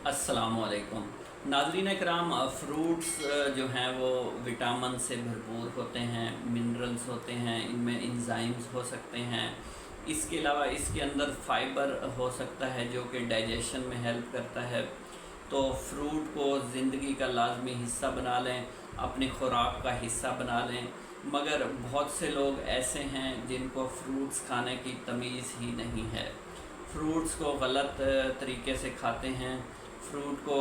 السلام علیکم ناظرین کرام، فروٹس جو ہیں وہ وٹامن سے بھرپور ہوتے ہیں، منرلز ہوتے ہیں، ان میں انزائمز ہو سکتے ہیں۔ اس کے علاوہ اس کے اندر فائبر ہو سکتا ہے جو کہ ڈائجیشن میں ہیلپ کرتا ہے۔ تو فروٹ کو زندگی کا لازمی حصہ بنا لیں، اپنی خوراک کا حصہ بنا لیں، مگر بہت سے لوگ ایسے ہیں جن کو فروٹس کھانے کی تمیز ہی نہیں ہے، فروٹس کو غلط طریقے سے کھاتے ہیں۔ فروٹ کو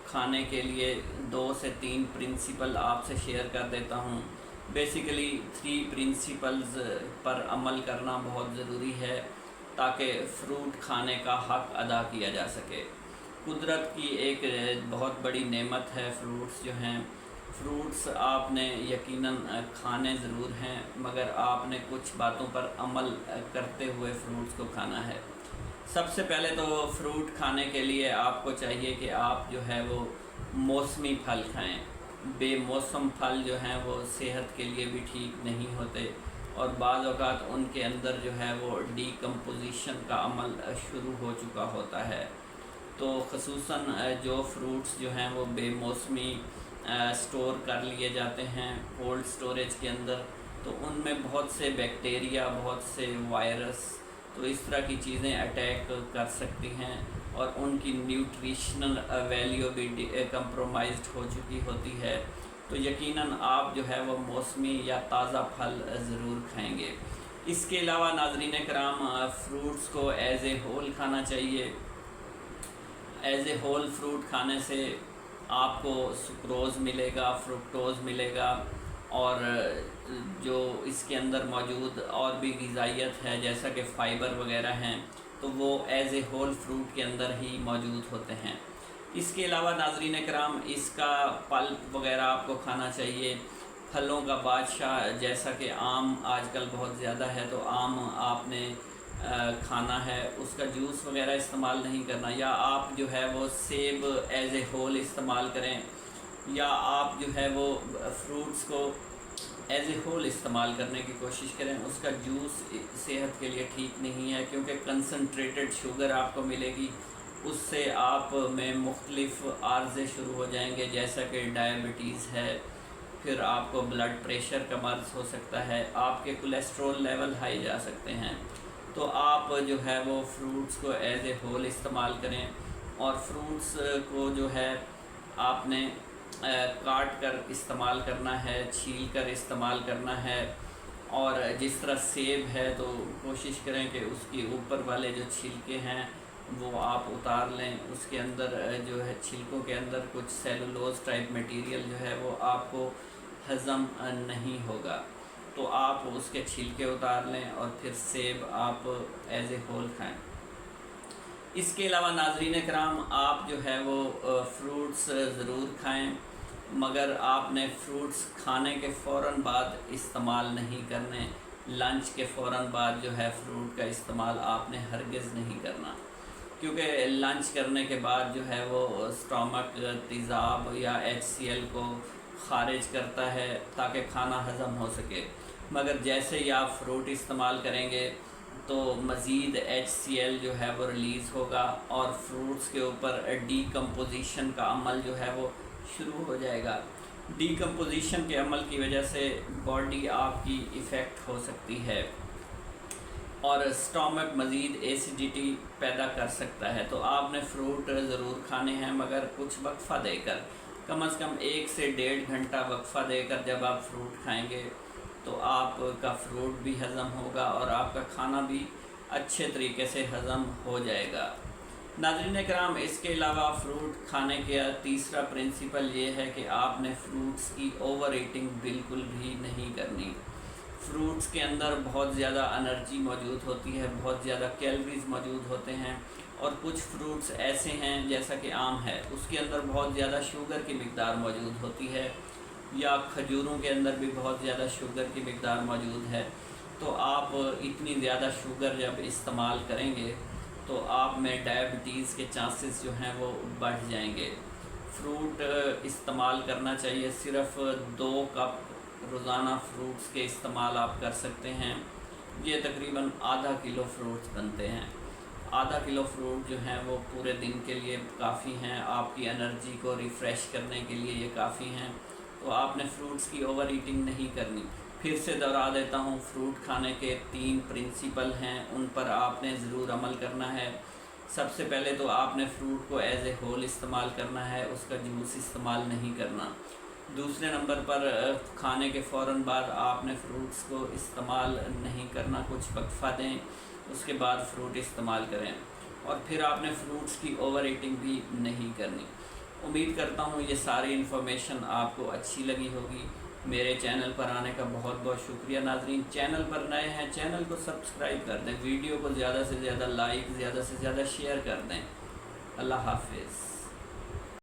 کھانے کے لیے 2 سے 3 پرنسپل آپ سے شیئر کر دیتا ہوں۔ بیسیکلی 3 پرنسپلز پر عمل کرنا بہت ضروری ہے تاکہ فروٹ کھانے کا حق ادا کیا جا سکے۔ قدرت کی ایک بہت بڑی نعمت ہے فروٹس جو ہیں۔ فروٹس آپ نے یقیناً کھانے ضرور ہیں، مگر آپ نے کچھ باتوں پر عمل کرتے ہوئے فروٹس کو کھانا ہے۔ سب سے پہلے تو فروٹ کھانے کے لیے آپ کو چاہیے کہ آپ جو ہے وہ موسمی پھل کھائیں۔ بے موسم پھل جو ہیں وہ صحت کے لیے بھی ٹھیک نہیں ہوتے، اور بعض اوقات ان کے اندر جو ہے وہ ڈی کمپوزیشن کا عمل شروع ہو چکا ہوتا ہے۔ تو خصوصاً جو فروٹس جو ہیں وہ بے موسمی سٹور کر لیے جاتے ہیں کولڈ سٹوریج کے اندر، تو ان میں بہت سے بیکٹیریا، بہت سے وائرس، تو اس طرح کی چیزیں اٹیک کر سکتی ہیں، اور ان کی نیوٹریشنل ویلیو بھی کمپرومائزڈ ہو چکی ہوتی ہے۔ تو یقیناً آپ جو ہے وہ موسمی یا تازہ پھل ضرور کھائیں گے۔ اس کے علاوہ ناظرین کرام، فروٹس کو ایز اے ہول کھانا چاہیے۔ ایز اے ہول فروٹ کھانے سے آپ کو سکروز ملے گا، فرکٹوز ملے گا، اور جو اس کے اندر موجود اور بھی غذائیت ہے جیسا کہ فائبر وغیرہ ہیں، تو وہ ایز اے ہول فروٹ کے اندر ہی موجود ہوتے ہیں۔ اس کے علاوہ ناظرین کرام، اس کا پلپ وغیرہ آپ کو کھانا چاہیے۔ پھلوں کا بادشاہ جیسا کہ آم آج کل بہت زیادہ ہے، تو آم آپ نے کھانا ہے، اس کا جوس وغیرہ استعمال نہیں کرنا، یا آپ جو ہے وہ سیب ایز اے ہول استعمال کریں، یا آپ جو ہے وہ فروٹس کو ایز اے ہول استعمال کرنے کی کوشش کریں۔ اس کا جوس صحت کے لیے ٹھیک نہیں ہے، کیونکہ کنسنٹریٹڈ شوگر آپ کو ملے گی، اس سے آپ میں مختلف عارضے شروع ہو جائیں گے، جیسا کہ ڈائبٹیز ہے، پھر آپ کو بلڈ پریشر کا مرض ہو سکتا ہے، آپ کے کولیسٹرول لیول ہائی جا سکتے ہیں۔ تو آپ جو ہے وہ فروٹس کو ایز اے ہول استعمال کریں، اور فروٹس کو جو ہے آپ نے کاٹ کر استعمال کرنا ہے، چھیل کر استعمال کرنا ہے، اور جس طرح سیب ہے تو کوشش کریں کہ اس کی اوپر والے جو چھلکے ہیں وہ آپ اتار لیں۔ اس کے اندر جو ہے چھلکوں کے اندر کچھ سیلولوز ٹائپ میٹیریل جو ہے وہ آپ کو ہضم نہیں ہوگا، تو آپ اس کے چھلکے اتار لیں، اور پھر سیب آپ ایز اے ہول کھائیں۔ اس کے علاوہ ناظرین کرام، آپ جو ہے وہ فروٹس ضرور کھائیں، مگر آپ نے فروٹس کھانے کے فوراً بعد استعمال نہیں کرنے۔ لنچ کے فوراً بعد جو ہے فروٹ کا استعمال آپ نے ہرگز نہیں کرنا، کیونکہ لنچ کرنے کے بعد جو ہے وہ اسٹامک تیزاب یا HCl کو خارج کرتا ہے تاکہ کھانا ہضم ہو سکے، مگر جیسے ہی آپ فروٹ استعمال کریں گے تو مزید HCl جو ہے وہ ریلیز ہوگا، اور فروٹس کے اوپر ڈی کمپوزیشن کا عمل جو ہے وہ شروع ہو جائے گا۔ ڈی کمپوزیشن کے عمل کی وجہ سے باڈی آپ کی افیکٹ ہو سکتی ہے، اور اسٹامک مزید ایسیڈیٹی پیدا کر سکتا ہے۔ تو آپ نے فروٹ ضرور کھانے ہیں، مگر کچھ وقفہ دے کر، کم از کم 1 سے 1.5 گھنٹہ وقفہ دے کر جب آپ فروٹ کھائیں گے تو آپ کا فروٹ بھی ہضم ہوگا، اور آپ کا کھانا بھی اچھے طریقے سے ہضم ہو جائے گا۔ ناظرین کرام، اس کے علاوہ فروٹ کھانے کا تیسرا پرنسپل یہ ہے کہ آپ نے فروٹس کی اوور ایٹنگ بالکل بھی نہیں کرنی۔ فروٹس کے اندر بہت زیادہ انرجی موجود ہوتی ہے، بہت زیادہ کیلوریز موجود ہوتے ہیں، اور کچھ فروٹس ایسے ہیں جیسا کہ آم ہے، اس کے اندر بہت زیادہ شوگر کی مقدار موجود ہوتی ہے، یا کھجوروں کے اندر بھی بہت زیادہ شوگر کی مقدار موجود ہے۔ تو آپ اتنی زیادہ شوگر جب استعمال کریں گے تو آپ میں ڈائبٹیز کے چانسز جو ہیں وہ بڑھ جائیں گے۔ فروٹ استعمال کرنا چاہیے، صرف 2 کپ روزانہ فروٹس کے استعمال آپ کر سکتے ہیں، یہ تقریباً ½ کلو فروٹس بنتے ہیں۔ آدھا کلو فروٹ جو ہیں وہ پورے دن کے لیے کافی ہیں، آپ کی انرجی کو ریفریش کرنے کے لیے یہ کافی ہیں، تو آپ نے فروٹس کی اوور ایٹنگ نہیں کرنی۔ پھر سے دہرا دیتا ہوں، فروٹ کھانے کے 3 پرنسپل ہیں، ان پر آپ نے ضرور عمل کرنا ہے۔ سب سے پہلے تو آپ نے فروٹ کو ایز اے ہول استعمال کرنا ہے، اس کا جوس استعمال نہیں کرنا۔ دوسرے نمبر پر کھانے کے فوراً بعد آپ نے فروٹس کو استعمال نہیں کرنا، کچھ وقفہ دیں، اس کے بعد فروٹ استعمال کریں، اور پھر آپ نے فروٹس کی اوور ایٹنگ بھی نہیں کرنی۔ امید کرتا ہوں یہ ساری انفارمیشن آپ کو اچھی لگی ہوگی۔ میرے چینل پر آنے کا بہت بہت شکریہ ناظرین۔ چینل پر نئے ہیں، چینل کو سبسکرائب کر دیں، ویڈیو کو زیادہ سے زیادہ لائک، زیادہ سے زیادہ شیئر کر دیں۔ اللہ حافظ۔